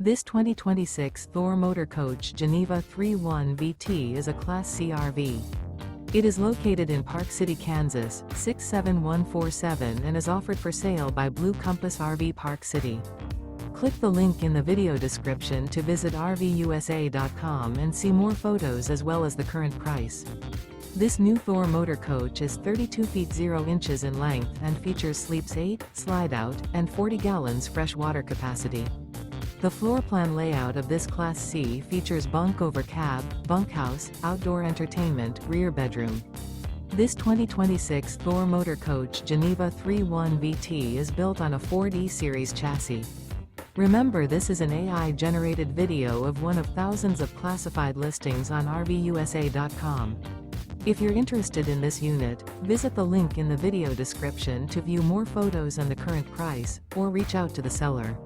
This 2026 Thor Motor Coach Geneva 3.1 VT is a Class C RV. It is located in Park City, Kansas, 67147 and is offered for sale by Blue Compass RV Park City. Click the link in the video description to visit RVUSA.com and see more photos as well as the current price. This new Thor Motor Coach is 32 feet 0 inches in length and features sleeps 8, slide-out, and 40 gallons fresh water capacity. The floor plan layout of this Class C features bunk over cab, bunkhouse, outdoor entertainment, rear bedroom. This 2026 Thor Motor Coach Geneva 3.1 VT is built on a Ford E-Series chassis. Remember, this is an AI-generated video of one of thousands of classified listings on RVUSA.com. If you're interested in this unit, visit the link in the video description to view more photos and the current price, or reach out to the seller.